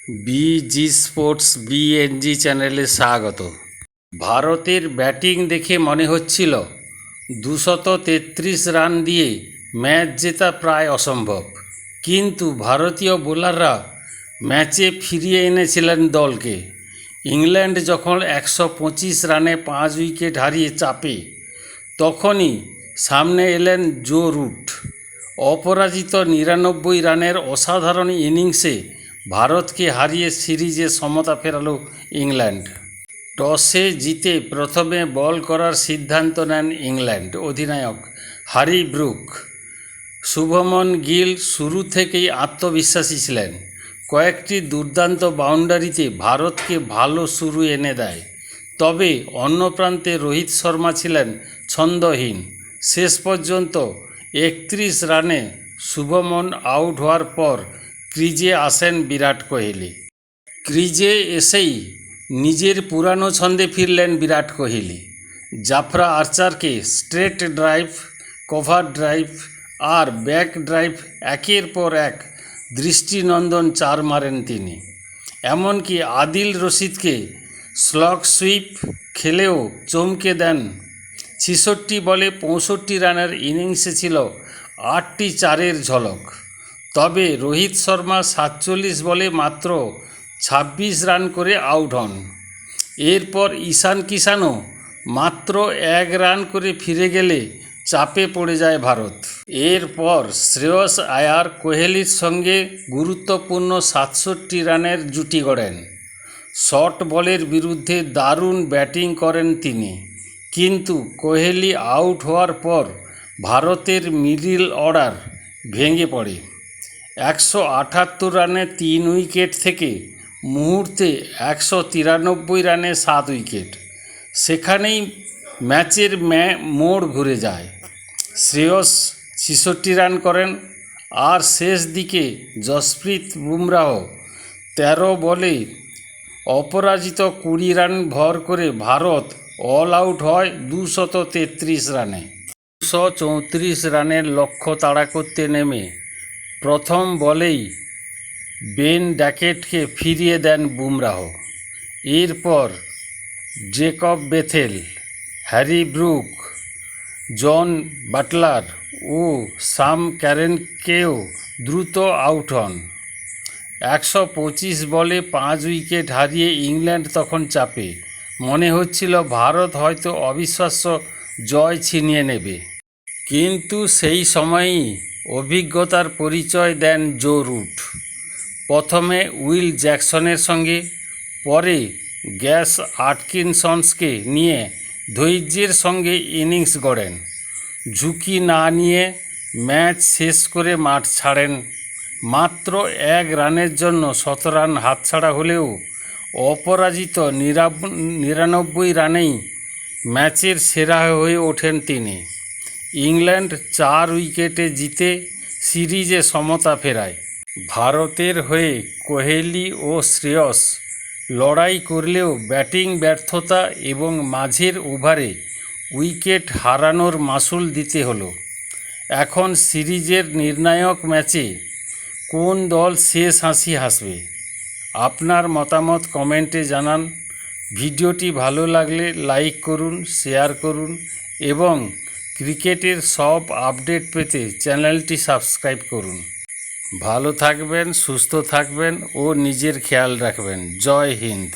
Busy sports BNG চ্যানেলে স্বাগত। ভারতের ব্যাটিং দেখে মনে হচ্ছিল 233 রান দিয়ে ম্যাচ জেতা প্রায় অসম্ভব, কিন্তু ভারতীয় বোলাররা ম্যাচে ফিরিয়ে এনেছিলেন দলকে। ইংল্যান্ড যখন 125 রানে 5 উইকেট হারিয়ে চাপে, তখনই সামনে এলেন জো রুট। অপরাজিত 99 রানের অসাধারণ ইনিংসে ভারতকে হারিয়ে সিরিজে সমতা ফেরালো ইংল্যান্ড। টসে জিতে প্রথমে বল করার সিদ্ধান্ত নেন ইংল্যান্ড অধিনায়ক হ্যারি ব্রুক। শুভমন গিল শুরু থেকেই আত্মবিশ্বাসী ছিলেন। কয়েকটি দুর্দান্ত বাউন্ডারিতে ভারতকে ভালো শুরু এনে দেয়, তবে অন্য প্রান্তে রোহিত শর্মা ছিলেন ছন্দহীন। শেষ পর্যন্ত 31 রানে শুভমন আউট হওয়ার পর ক্রিজে আসেন বিরাট কোহলি। ক্রিজে এসেই নিজের পুরানো ছন্দে ফিরলেন বিরাট কোহলি। জাফরা আর্চারকে স্ট্রেট ড্রাইভ, কভার ড্রাইভ আর ব্যাক ড্রাইভ একের পর এক দৃষ্টিনন্দন 4 মারেন তিনি। এমনকি আদিল রশিদকে স্লগ সুইপ খেলেও চমকে দেন। 66 বলে 65 রানের ইনিংসে ছিল 8টি 4-এর ঝলক। তবে রোহিত শর্মা 47 বলে মাত্র 26 রান করে আউট হন। এরপর ঈশান কিষানও মাত্র 1 রান করে ফিরে গেলে চাপে পড়ে যায় ভারত। এরপর শ্রেয়স আয়ার কোহলির সঙ্গে গুরুত্বপূর্ণ 67 রানের জুটি গড়েন। শর্ট বলের বিরুদ্ধে দারুণ ব্যাটিং করেন তিনি, কিন্তু কোহলি আউট হওয়ার পর ভারতের মিডল অর্ডার ভেঙে পড়ে। 178 রানে 3 উইকেট থেকে মুহূর্তে 193 রানে 7 উইকেট। সেখানেই ম্যাচের মোড় ঘুরে যায়। শ্রেয়স 66 রান করেন, আর শেষ দিকে জসপ্রীত বুমরাহ 13 বলে অপরাজিত 20 রান ভর করে ভারত অল আউট হয় 233 রানে। 234 রানের লক্ষ্য তাড়া করতে নেমে প্রথম বলেই বেন ড্যাকেটকে ফিরিয়ে দেন বুমরাহ। এরপর জেকব বেথেল, হ্যারি ব্রুক, জন বাটলার ও সাম ক্যারেনকেও দ্রুত আউট হন। 125 বলে 5 উইকেট হারিয়ে ইংল্যান্ড তখন চাপে। মনে হচ্ছিল ভারত হয়তো অবিশ্বাস্য জয় ছিনিয়ে নেবে, কিন্তু সেই সময়ই অভিজ্ঞতার পরিচয় দেন জো রুট। প্রথমে উইল জ্যাকসনের সঙ্গে, পরে গ্যাস আটকিনসনসকে নিয়ে ধৈর্যের সঙ্গে ইনিংস গড়েন। ঝুঁকি না নিয়ে ম্যাচ শেষ করে মাঠ ছাড়েন। মাত্র 1 রানের জন্য 17 রান হাতছাড়া হলেও অপরাজিত 99 রানেই ম্যাচের সেরা হয়ে ওঠেন তিনি। ইংল্যান্ড 4 উইকেটে জিতে সিরিজে সমতা ফেরায়। ভারতের হয়ে কোহলি ও শ্রেয়স লড়াই করলেও ব্যাটিং ব্যর্থতা এবং মাঝের ওভারে উইকেট হারানোর মাসুল দিতে হলো। এখন সিরিজের নির্ণায়ক ম্যাচে কোন দল শেষ হাসি হাসবে? আপনার মতামত কমেন্টে জানান। ভিডিওটি ভালো লাগলে লাইক করুন, শেয়ার করুন এবং ক্রিকেটের সব আপডেট পেতে চ্যানেলটি সাবস্ক্রাইব করুন। ভালো থাকবেন, সুস্থ থাকবেন ও নিজের খেয়াল রাখবেন। জয় হিন্দ।